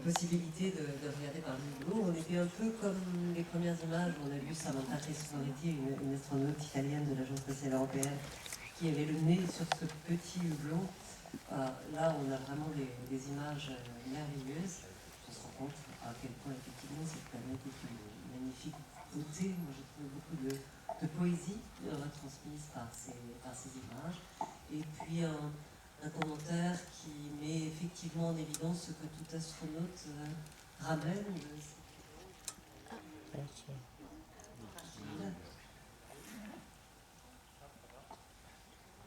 possibilité de regarder par le hublot. On était un peu comme les premières images, on a vu Samantha Testoretti, une astronaute italienne de l'Agence spatiale européenne, qui avait le nez sur ce petit hublot. Là, on a vraiment des images merveilleuses. On se rend compte à quel point, effectivement, cette planète est une magnifique beauté. Moi, j'ai trouvé beaucoup de poésie retransmise par ces images. Et puis, un commentaire qui met effectivement en évidence ce que tout astronaute ramène.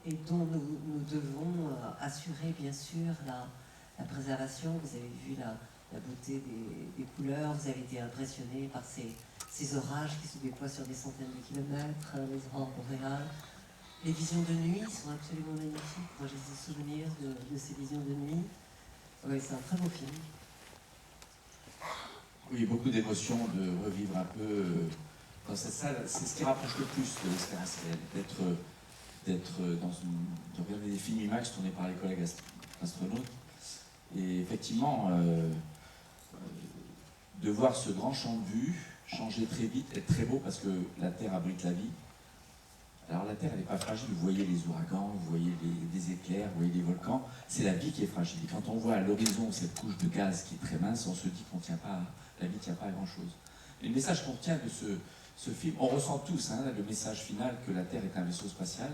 Et dont nous devons assurer bien sûr la préservation. Vous avez vu la beauté des couleurs, vous avez été impressionné par ces orages qui se déploient sur des centaines de kilomètres, les aurores boréales. Les visions de nuit sont absolument magnifiques. Moi j'ai des souvenirs de ces visions de nuit. Oui, c'est un très beau film. Oui, beaucoup d'émotions, de revivre un peu dans cette salle. C'est ce qui rapproche le plus de l'expérience réelle, de regarder des films IMAX tournés par les collègues astronautes. Et effectivement, de voir ce grand champ de vue changer très vite, être très beau parce que la Terre abrite la vie. Alors la Terre, elle n'est pas fragile, vous voyez les ouragans, vous voyez des éclairs, vous voyez des volcans, c'est la vie qui est fragile. Et quand on voit à l'horizon cette couche de gaz qui est très mince, on se dit qu'on tient pas, la vie ne tient pas à grand chose. Et le message qu'on retient de ce film, on ressent tous le message final que la Terre est un vaisseau spatial.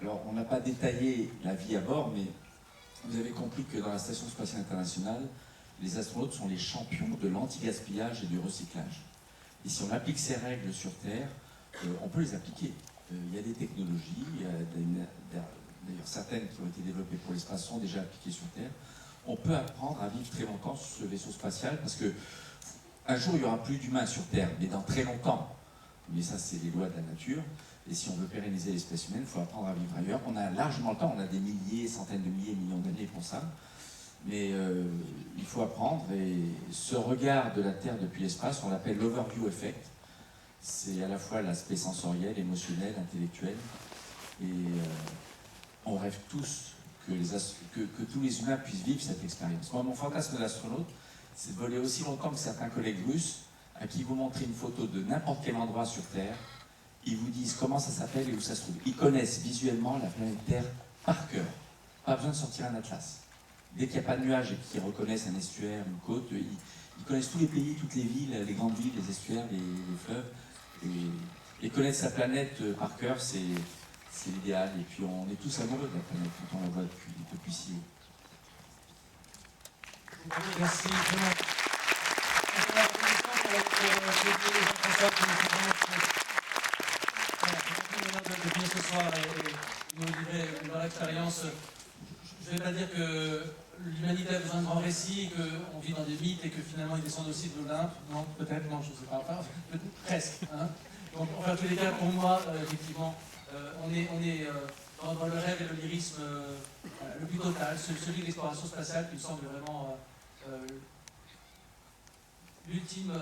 Alors on n'a pas détaillé la vie à bord, mais vous avez compris que dans la Station spatiale internationale, les astronautes sont les champions de l'anti-gaspillage et du recyclage. Et si on applique ces règles sur Terre, on peut les appliquer. Il y a des technologies, d'ailleurs certaines qui ont été développées pour l'espace sont déjà appliquées sur Terre. On peut apprendre à vivre très longtemps sur ce vaisseau spatial parce que un jour il n'y aura plus d'humains sur Terre, mais dans très longtemps. Mais ça, c'est les lois de la nature. Et si on veut pérenniser l'espèce humaine, il faut apprendre à vivre ailleurs. On a largement le temps, on a des milliers, centaines de milliers, millions d'années pour ça. Mais il faut apprendre. Et ce regard de la Terre depuis l'espace, on l'appelle l'overview effect. C'est à la fois l'aspect sensoriel, émotionnel, intellectuel. Et on rêve tous que tous les humains puissent vivre cette expérience. Moi, mon fantasme d'astronaute, c'est de voler aussi longtemps que certains collègues russes à qui vous montrez une photo de n'importe quel endroit sur Terre. Ils vous disent comment ça s'appelle et où ça se trouve. Ils connaissent visuellement la planète Terre par cœur. Pas besoin de sortir un atlas. Dès qu'il n'y a pas de nuages et qu'ils reconnaissent un estuaire, une côte, ils connaissent tous les pays, toutes les villes, les grandes villes, les estuaires, les fleuves. Et connaître sa planète par cœur, c'est l'idéal. Et puis on est tous amoureux de la planète quand on la voit depuis si haut. Merci. De venir ce soir et nous livrer une bonne expérience. Je ne vais pas dire que l'humanité a besoin de grands récits, qu'on vit dans des mythes et que finalement ils descendent aussi de l'Olympe. Non, peut-être, non, je ne sais pas. Enfin, presque. Hein. Donc, en tous les cas, pour moi, effectivement, on est dans le rêve et le lyrisme le plus total, celui de l'exploration spatiale qui me semble vraiment l'ultime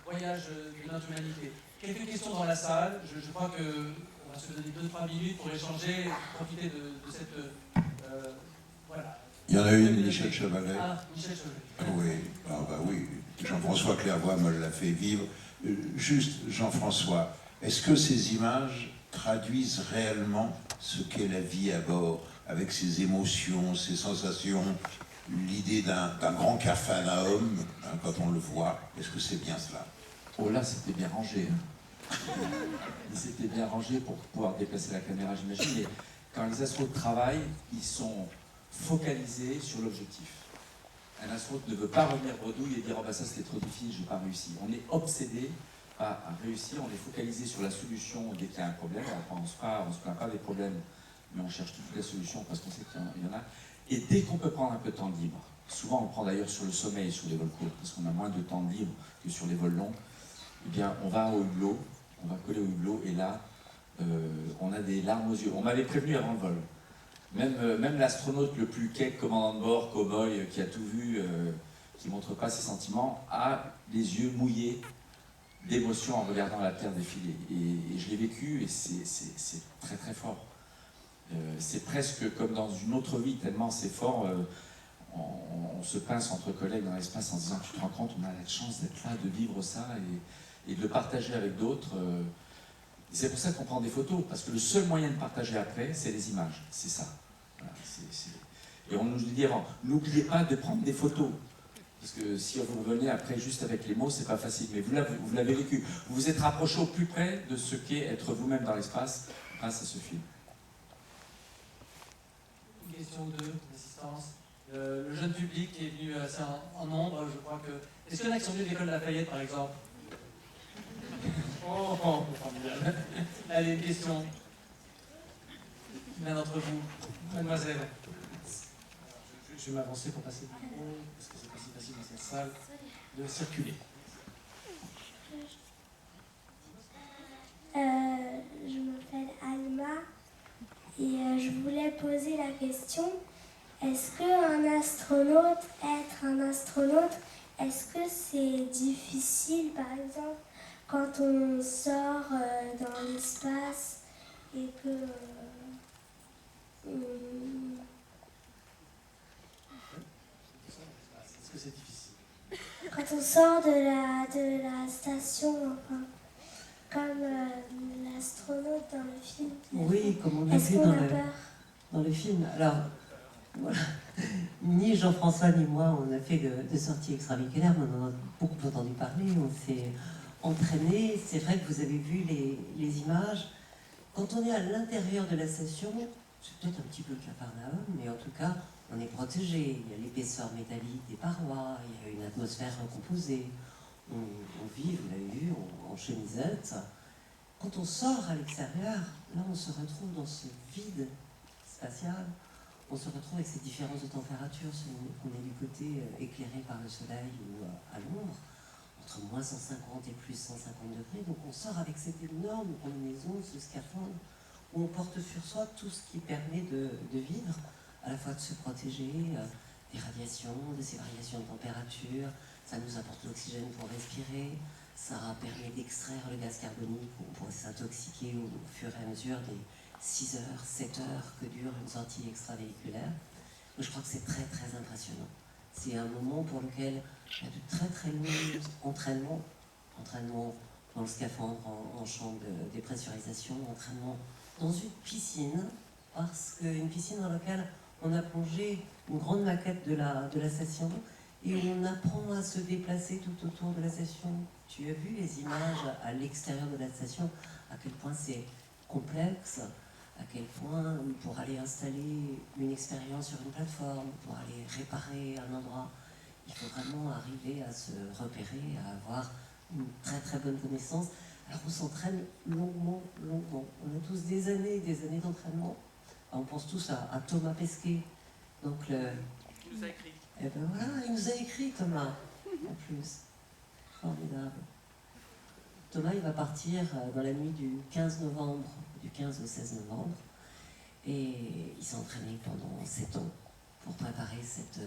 voyage de notre humanité. Quelques questions dans la salle. Je crois qu'on va se donner 2-3 minutes pour échanger, profiter de cette... voilà. Il y en a une, Michel Chevalet. Ah, Michel Chevalet. Oui, oui. Jean-François Clairvoy me l'a fait vivre. Juste, Jean-François, est-ce que ces images traduisent réellement ce qu'est la vie à bord, avec ses émotions, ses sensations, l'idée d'un grand capharnaüm, quand on le voit? Est-ce que c'est bien cela? Oh là, c'était bien rangé. Ils s'étaient bien rangés pour pouvoir déplacer la caméra, j'imagine. Mais quand les astronautes travaillent, ils sont focalisés sur l'objectif. Un astronaute ne veut pas revenir bredouille et dire « Oh ben ça c'était trop difficile, je n'ai pas réussi ». On est obsédé à réussir, on est focalisé sur la solution dès qu'il y a un problème. Alors, on ne se plaint pas des problèmes, mais on cherche toute la solution parce qu'on sait qu'il y en a. Et dès qu'on peut prendre un peu de temps de libre, souvent on le prend d'ailleurs sur le sommeil, sur les vols courts, parce qu'on a moins de temps de libre que sur les vols longs, eh bien on va au hublot, on va coller au hublot, et là, on a des larmes aux yeux. On m'avait prévenu avant le vol. Même l'astronaute le plus quai, commandant de bord, cow-boy, qui a tout vu, qui ne montre pas ses sentiments, a les yeux mouillés d'émotion en regardant la Terre défiler. Et je l'ai vécu, et c'est très très fort. C'est presque comme dans une autre vie, tellement c'est fort. on se pince entre collègues dans l'espace en se disant, tu te rends compte, on a la chance d'être là, de vivre ça et de le partager avec d'autres. C'est pour ça qu'on prend des photos, parce que le seul moyen de partager après, c'est les images, c'est ça. Voilà, Et on nous dit avant, n'oubliez pas de prendre des photos. Parce que si vous revenez après juste avec les mots, c'est pas facile. Mais vous l'avez vécu. Vous vous êtes rapproché au plus près de ce qu'est être vous-même dans l'espace grâce à ce film. Une question ou deux d'assistance. Le jeune public qui est venu assez en nombre, je crois que... Est-ce qu'il y en a qui sont venus de l'école de Lafayette, par exemple? Oh, formidable. Allez, une question. L'un d'entre vous, mademoiselle. Je vais m'avancer pour passer le micro, parce que c'est pas si facile dans cette salle de circuler. Je m'appelle Alma et je voulais poser la question, est-ce qu'un astronaute, être un astronaute, est-ce que c'est difficile, par exemple, quand on sort dans l'espace et que Est-ce que c'est difficile? quand on sort de la station, enfin, comme l'astronaute dans le film. Oui, comme on l'a Est-ce vu qu'on a peur? dans le film. Alors, voilà. Ni Jean-François ni moi, on a fait de sorties extravéhiculaires, mais on en a beaucoup entendu parler, on s'est entraîné. C'est vrai que vous avez vu les images. Quand on est à l'intérieur de la station, c'est peut-être un petit peu Capharnaüm, mais en tout cas, on est protégé. Il y a l'épaisseur métallique des parois, il y a une atmosphère recomposée. On vit, vous l'avez vu, en chemisette. Quand on sort à l'extérieur, là, on se retrouve dans ce vide spatial. On se retrouve avec ces différences de température, selon qu'on est du côté éclairé par le soleil ou à l'ombre, entre moins 150 et plus 150 degrés. Donc on sort avec cette énorme combinaison, ce scaphandre, où on porte sur soi tout ce qui permet de vivre, à la fois de se protéger des radiations, de ces variations de température. Ça nous apporte l'oxygène pour respirer, ça permet d'extraire le gaz carbonique pour s'intoxiquer au fur et à mesure des 6 heures, 7 heures que dure une sortie extravéhiculaire. Donc je crois que c'est très très impressionnant. C'est un moment pour lequel il y a de très très longs entraînements dans le scaphandre en champ de dépressurisation, entraînement dans une piscine, parce qu'une piscine dans laquelle on a plongé une grande maquette de la station et on apprend à se déplacer tout autour de la station. Tu as vu les images à l'extérieur de la station, à quel point c'est complexe, à quel point pour aller installer une expérience sur une plateforme, pour aller réparer un endroit, il faut vraiment arriver à se repérer, à avoir une très très bonne connaissance. Alors on s'entraîne longuement. On a tous des années d'entraînement. On pense tous à Thomas Pesquet. Donc Il nous a écrit. Eh ben voilà, il nous a écrit Thomas, en plus. Formidable. Thomas, il va partir dans la nuit du 15 novembre, du 15 au 16 novembre. Et il s'est entraîné pendant 7 ans pour préparer cette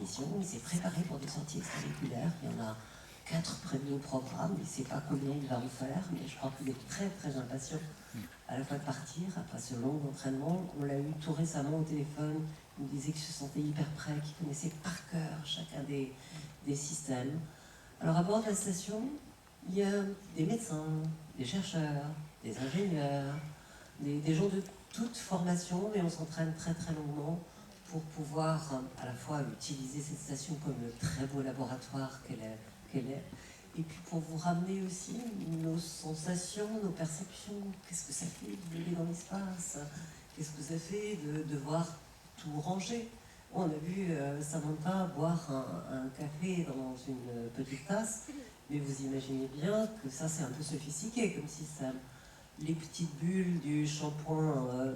mission. Il s'est préparé pour des sorties extravéhiculaires. Il y en a 4 prévus au programme. Il ne sait pas combien il va en faire, mais je crois qu'il est très très impatient à la fois de partir après ce long entraînement. On l'a eu tout récemment au téléphone. Il nous disait qu'il se sentait hyper prêt, qu'il connaissait par cœur chacun des systèmes. Alors à bord de la station, il y a des médecins, des chercheurs, des ingénieurs, des gens de toute formation, mais on s'entraîne très très longuement pour pouvoir à la fois utiliser cette station comme le très beau laboratoire qu'elle est, et puis pour vous ramener aussi nos sensations, nos perceptions. Qu'est-ce que ça fait de voler dans l'espace? Qu'est-ce que ça fait de devoir tout ranger? On a vu Samantha boire un café dans une petite tasse, mais vous imaginez bien que ça c'est un peu sophistiqué comme système. Les petites bulles du shampoing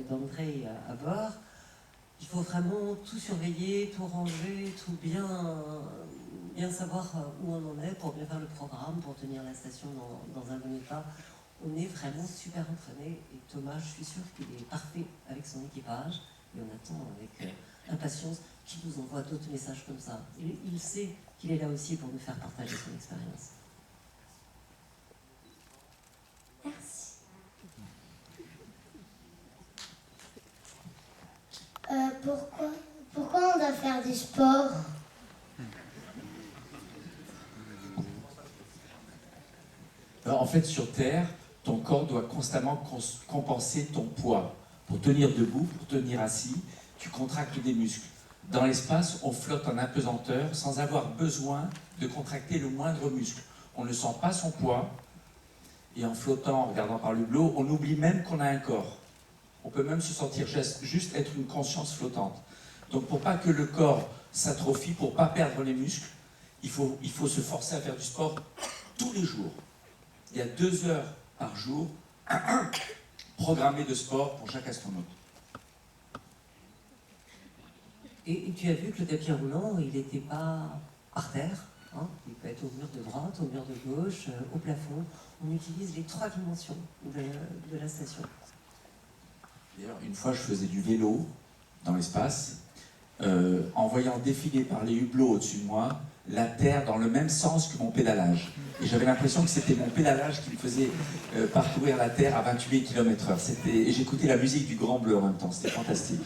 d'André à bord, il faut vraiment tout surveiller, tout ranger, tout bien savoir où on en est pour bien faire le programme, pour tenir la station dans un bon état. On est vraiment super entraîné et Thomas, je suis sûre qu'il est parfait avec son équipage et on attend avec impatience qu'il nous envoie d'autres messages comme ça. Il sait qu'il est là aussi pour nous faire partager son expérience. Merci. Pourquoi on doit faire du sport? Alors, en fait, sur Terre, ton corps doit constamment compenser ton poids. Pour tenir debout, pour tenir assis, tu contractes des muscles. Dans l'espace, on flotte en apesanteur sans avoir besoin de contracter le moindre muscle. On ne sent pas son poids. Et en flottant, en regardant par le hublot, on oublie même qu'on a un corps. On peut même se sentir juste être une conscience flottante. Donc pour pas que le corps s'atrophie, pour pas perdre les muscles, il faut se forcer à faire du sport tous les jours. Il y a 2 heures par jour programmées de sport pour chaque astronaute. Et tu as vu que le tapis roulant, il n'était pas par terre. Hein, il peut être au mur de droite, au mur de gauche, au plafond. On utilise les 3 dimensions de la station. D'ailleurs, une fois, je faisais du vélo dans l'espace, en voyant défiler par les hublots au-dessus de moi la Terre dans le même sens que mon pédalage. Et j'avais l'impression que c'était mon pédalage qui me faisait parcourir la Terre à 28 km/h. Et j'écoutais la musique du Grand Bleu en même temps, c'était fantastique.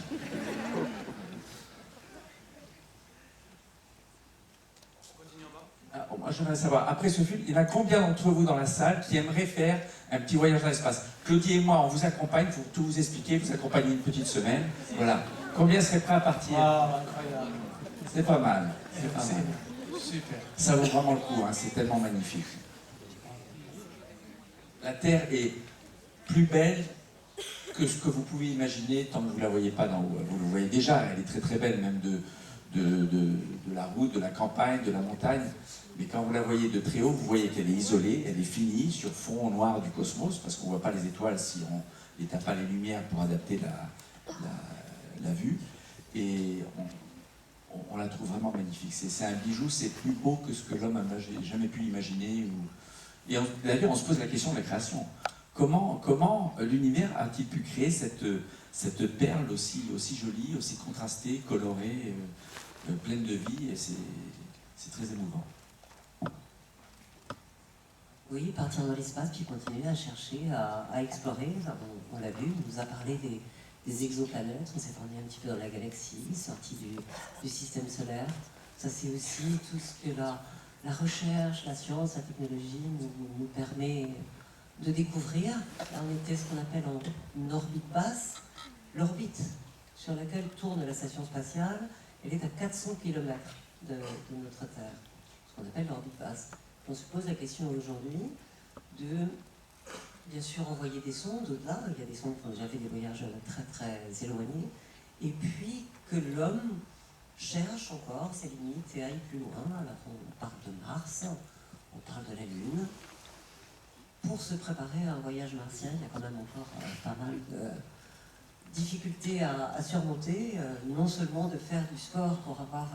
Ah, moi, j'aimerais savoir, après ce film, il y en a combien d'entre vous dans la salle qui aimeraient faire un petit voyage dans l'espace? Claudie et moi, on vous accompagne pour tout vous expliquer, vous accompagner une petite semaine. Voilà. Combien seraient prêts à partir? Ah, incroyable. C'est pas mal. C'est pas mal. Super. Ça vaut vraiment le coup, hein, c'est tellement magnifique. La Terre est plus belle que ce que vous pouvez imaginer tant que vous ne la voyez pas d'en haut. Vous le voyez déjà, elle est très très belle, même de la route, de la campagne, de la montagne. Mais quand vous la voyez de très haut, vous voyez qu'elle est isolée, elle est finie sur fond noir du cosmos, parce qu'on ne voit pas les étoiles si on n'éteint pas les lumières pour adapter la vue. Et on la trouve vraiment magnifique. C'est un bijou, c'est plus beau que ce que l'homme n'a jamais pu imaginer. Et d'ailleurs, on se pose la question de la création. Comment l'univers a-t-il pu créer cette perle aussi jolie, aussi contrastée, colorée, pleine de vie? Et c'est très émouvant. Oui, partir dans l'espace, puis continuer à chercher, à explorer. Enfin, on l'a vu, on nous a parlé des exoplanètes, on s'est promené un petit peu dans la galaxie, sorti du système solaire. Ça, c'est aussi tout ce que la recherche, la science, la technologie nous permet de découvrir. Là, on était ce qu'on appelle en orbite basse. L'orbite sur laquelle tourne la station spatiale, elle est à 400 km de notre Terre, ce qu'on appelle l'orbite basse. On se pose la question aujourd'hui de, bien sûr, envoyer des sondes au-delà. Il y a des sondes qui ont déjà fait des voyages très très éloignés. Et puis que l'homme cherche encore ses limites et aille plus loin. Alors on parle de Mars, on parle de la Lune. Pour se préparer à un voyage martien, il y a quand même encore pas mal de difficultés à surmonter. Non seulement de faire du sport pour avoir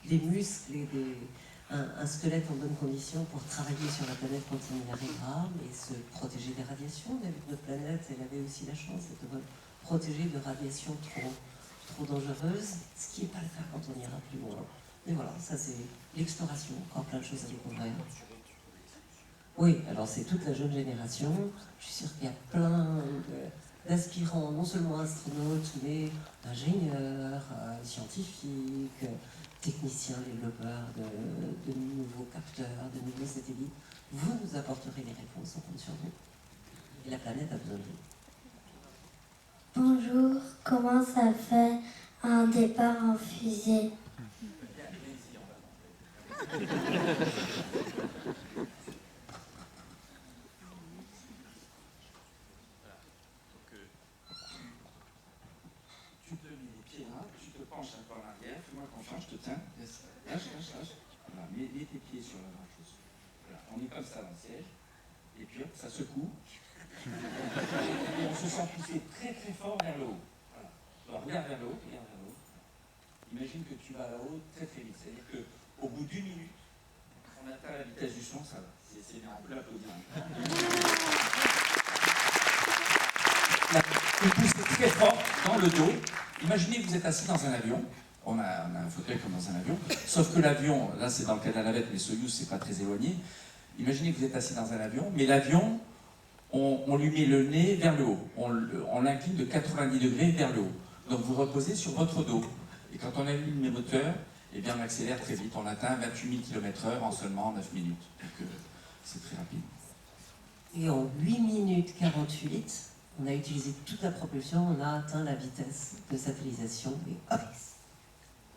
des muscles et un squelette en bonne condition pour travailler sur la planète quand on y arrivera, mais se protéger des radiations. On a vu que notre planète, elle avait aussi la chance d'être protégée de radiations trop dangereuses, ce qui n'est pas le cas quand on ira plus loin. Et voilà, ça c'est l'exploration, encore plein de choses à découvrir. Oui, alors c'est toute la jeune génération. Je suis sûre qu'il y a plein d'aspirants, non seulement astronautes, mais ingénieurs, scientifiques, techniciens, développeurs de nouveaux capteurs, de nouveaux satellites. Vous nous apporterez les réponses, on compte sur vous. Et la planète a besoin de vous. Bonjour, comment ça fait un départ en fusée? Tu te mets les pieds là, tu te penches un peu en arrière, fais-moi confiance, je te tiens, lâche. Voilà, mets tes pieds sur la chose. Voilà, on est comme ça dans le siège, et puis hop, ça secoue. Et on se sent pousser très très fort vers le haut. Voilà. Alors regarde vers le haut, Imagine que tu vas là-haut très très vite, c'est-à-dire qu'au bout d'1 minute, on atteint la vitesse du son, ça va. C'est bien, on peut l'applaudir. Vous poussez très fort dans le dos. Imaginez que vous êtes assis dans un avion. On a un fauteuil comme dans un avion. Sauf que l'avion, là c'est dans le cas de la navette, mais Soyouz c'est pas très éloigné. Imaginez que vous êtes assis dans un avion, mais l'avion, on lui met le nez vers le haut. On l'incline de 90 degrés vers le haut. Donc vous reposez sur votre dos. Et quand on allume les moteurs, eh bien on accélère très vite. On atteint 28 000 km/h en seulement 9 minutes. Donc c'est très rapide. Et en 8 minutes 48, on a utilisé toute la propulsion, on a atteint la vitesse de satellisation et hop,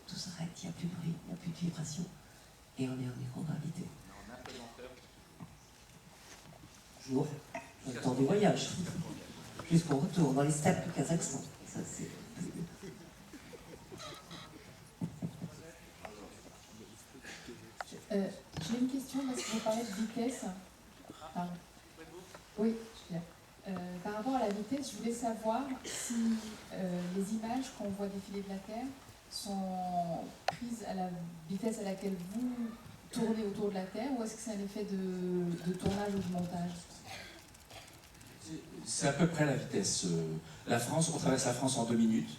tout s'arrête, il n'y a plus de bruit, il n'y a plus de vibration et on est en microgravité. Jour, le temps du voyage, jusqu'au retour dans les steppes du Kazakhstan. Ça, c'est... J'ai une question parce que vous parlez de vitesse. Pardon. Oui, je suis là. Par rapport à la vitesse, je voulais savoir si les images qu'on voit défiler de la Terre sont prises à la vitesse à laquelle vous tournez autour de la Terre, ou est-ce que c'est un effet de tournage ou de montage? C'est à peu près la vitesse. La France, on traverse la France en 2 minutes.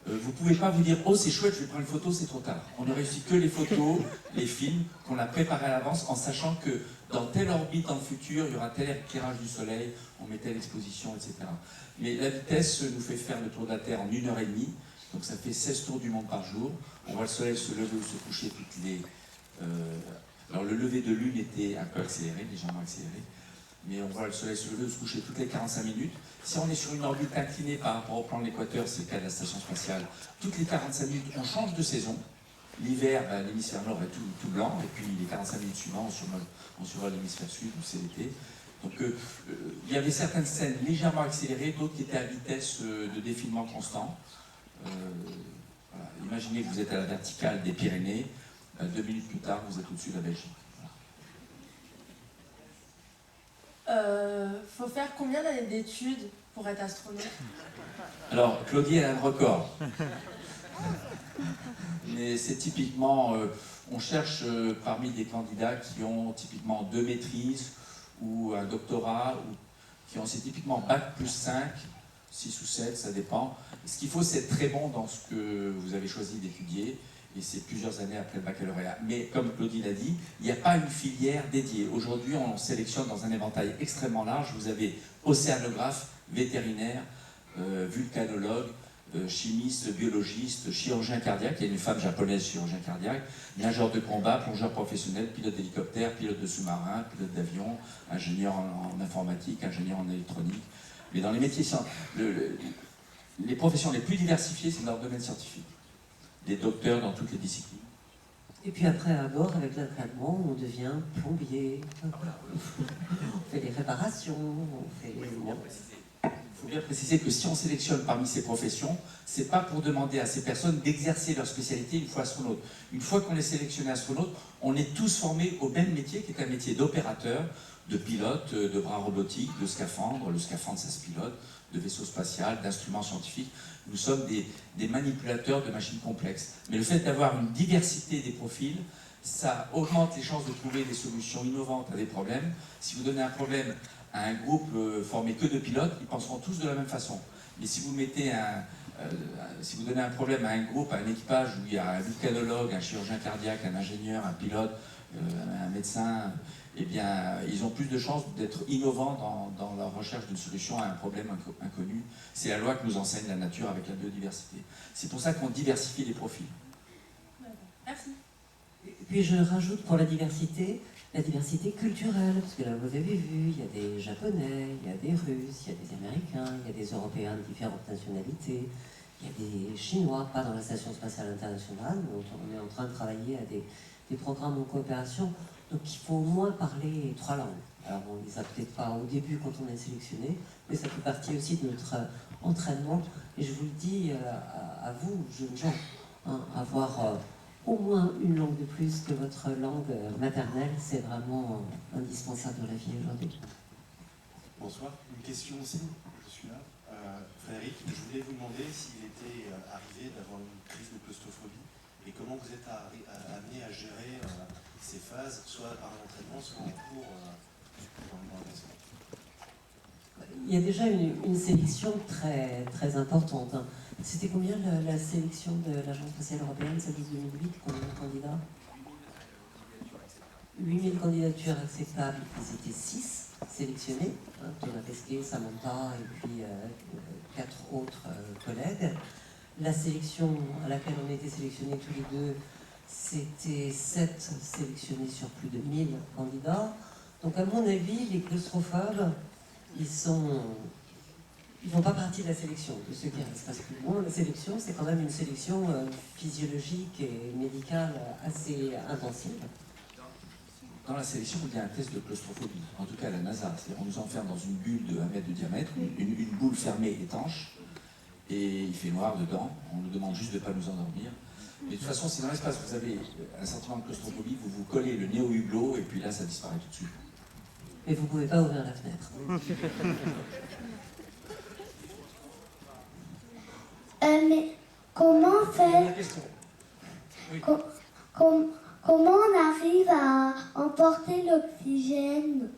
Vous ne pouvez pas vous dire « Oh, c'est chouette, je vais prendre une photo, c'est trop tard ». On ne réussit que les photos, les films qu'on a préparés à l'avance en sachant que dans telle orbite dans le futur, il y aura tel éclairage du soleil, on met telle exposition, etc. Mais la vitesse nous fait faire le tour de la Terre en 1h30, donc ça fait 16 tours du monde par jour. On voit le soleil se lever ou se coucher toutes les... alors le lever de lune était un peu accéléré, légèrement accéléré, mais on voit le soleil se lever ou se coucher toutes les 45 minutes. Si on est sur une orbite inclinée par rapport au plan de l'équateur, c'est le cas de la station spatiale, toutes les 45 minutes, on change de saison. L'hiver, l'hémisphère nord est tout blanc, et puis les 45 minutes suivantes, on survole l'hémisphère sud, où c'est l'été. Donc il y avait certaines scènes légèrement accélérées, d'autres qui étaient à vitesse de défilement constant. Voilà. Imaginez que vous êtes à la verticale des Pyrénées, 2 minutes plus tard, vous êtes au-dessus de la Belgique. Faut faire combien d'années d'études pour être astronaute? Alors, Claudie, elle a le record. Mais c'est typiquement, on cherche parmi des candidats qui ont typiquement 2 maîtrises ou un doctorat, ou qui ont c'est typiquement Bac plus 5, 6 ou 7, ça dépend. Ce qu'il faut, c'est être très bon dans ce que vous avez choisi d'étudier, et c'est plusieurs années après le baccalauréat. Mais comme Claudie l'a dit, il n'y a pas une filière dédiée. Aujourd'hui, on sélectionne dans un éventail extrêmement large. Vous avez océanographe, vétérinaire, vulcanologue, chimiste, biologiste, chirurgien cardiaque, il y a une femme japonaise chirurgien cardiaque, nageur de combat, plongeur professionnel, pilote d'hélicoptère, pilote de sous-marin, pilote d'avion, ingénieur en informatique, ingénieur en électronique. Mais dans les métiers les professions les plus diversifiées, c'est dans le domaine scientifique. Des docteurs dans toutes les disciplines. Et puis après, à bord, avec l'entraînement, on devient plombier. On fait des réparations, on fait les... Il faut bien préciser que si on sélectionne parmi ces professions, ce n'est pas pour demander à ces personnes d'exercer leur spécialité une fois astronaute. Une fois qu'on est sélectionné astronaute, on est tous formés au même métier, qui est un métier d'opérateur, de pilote, de bras robotiques, de scaphandre. Le scaphandre, ça se pilote, de vaisseau spatial, d'instruments scientifiques. Nous sommes des manipulateurs de machines complexes. Mais le fait d'avoir une diversité des profils, ça augmente les chances de trouver des solutions innovantes à des problèmes. Si vous donnez un problème à un groupe formé que de pilotes, ils penseront tous de la même façon. Mais si vous mettez si vous donnez un problème à un groupe, à un équipage où il y a un vulcanologue, un chirurgien cardiaque, un ingénieur, un pilote, un médecin, eh bien, ils ont plus de chances d'être innovants dans leur recherche d'une solution à un problème inconnu. C'est la loi que nous enseigne la nature avec la biodiversité. C'est pour ça qu'on diversifie les profils. Merci. Et puis je rajoute pour la diversité culturelle, parce que là vous avez vu, il y a des Japonais, il y a des Russes, il y a des Américains, il y a des Européens de différentes nationalités, il y a des Chinois, pas dans la Station Spatiale Internationale, mais on est en train de travailler à des programmes en coopération, donc il faut au moins parler 3 langues. Alors on ne les a peut-être pas au début quand on est sélectionné, mais ça fait partie aussi de notre entraînement, et je vous le dis à vous, jeunes gens, hein, avoir... au moins une langue de plus que votre langue maternelle, c'est vraiment indispensable dans la vie aujourd'hui. Bonsoir, une question aussi, je suis là. Frédéric, je voulais vous demander s'il était arrivé d'avoir une crise de claustrophobie et comment vous êtes amené à gérer ces phases, soit par l'entraînement, soit en cours dans le vaisseau. Il y a déjà une sélection très, très importante. Hein. C'était combien la sélection de l'Agence spatiale européenne, celle de 2008, combien de candidats? 8000 candidatures acceptables, ils étaient 6 sélectionnés, hein, Thomas Pesquet, Samantha et puis 4 autres collègues. La sélection à laquelle on a été sélectionnés tous les deux, c'était 7 sélectionnés sur plus de 1000 candidats. Donc à mon avis, les claustrophobes, ils font pas partie de la sélection, de ceux qui restent. Parce que bon, la sélection, c'est quand même une sélection physiologique et médicale assez intensive. Dans la sélection, il y a un test de claustrophobie, en tout cas à la NASA. C'est-à-dire on nous enferme dans une bulle de 1 mètre de diamètre, une boule fermée étanche, et il fait noir dedans. On nous demande juste de ne pas nous endormir. Mais de toute façon, si dans l'espace vous avez un sentiment de claustrophobie, vous vous collez le nez au hublot, et puis là, ça disparaît tout de suite. Mais vous ne pouvez pas ouvrir la fenêtre. Mais comment Dernière question. Oui. comment on arrive à emporter l'oxygène?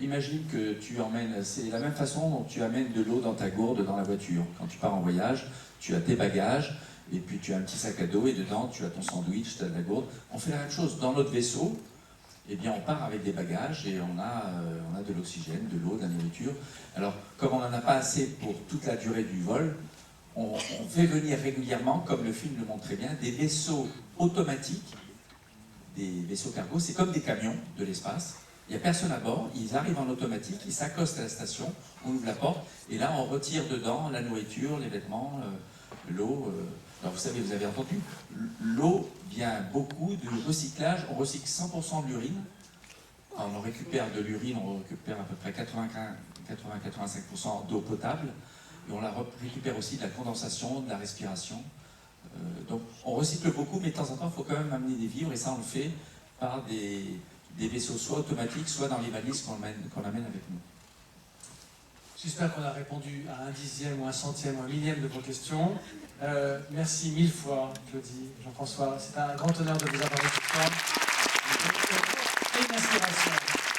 Imagine que tu emmènes, c'est la même façon dont tu amènes de l'eau dans ta gourde dans la voiture. Quand tu pars en voyage, tu as tes bagages, et puis tu as un petit sac à dos, et dedans tu as ton sandwich, tu as de la gourde. On fait la même chose dans notre vaisseau. Eh bien, on part avec des bagages et on a de l'oxygène, de l'eau, de la nourriture. Alors, comme on n'en a pas assez pour toute la durée du vol, on fait venir régulièrement, comme le film le montre très bien, des vaisseaux automatiques, des vaisseaux cargo. C'est comme des camions de l'espace. Il n'y a personne à bord, ils arrivent en automatique, ils s'accostent à la station, on ouvre la porte, et là, on retire dedans la nourriture, les vêtements, l'eau. Alors vous savez, vous avez entendu, l'eau vient beaucoup du recyclage. On recycle 100% de l'urine. On en récupère de l'urine, on récupère à peu près 80-85% d'eau potable. Et on la récupère aussi de la condensation, de la respiration. Donc on recycle beaucoup, mais de temps en temps, il faut quand même amener des vivres. Et ça, on le fait par des vaisseaux soit automatiques, soit dans les valises qu'on amène avec nous. J'espère qu'on a répondu à 1/10 ou 1/100 ou 1/1000 de vos questions. Merci 1000 fois, Claudie, Jean-François. C'est un grand honneur de vous avoir eu ce soir. Et une inspiration.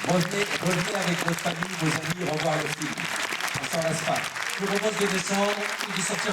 Revenez avec votre famille, vos amis, revoir le film. On s'en lasse pas. Je vous propose de descendre et de sortir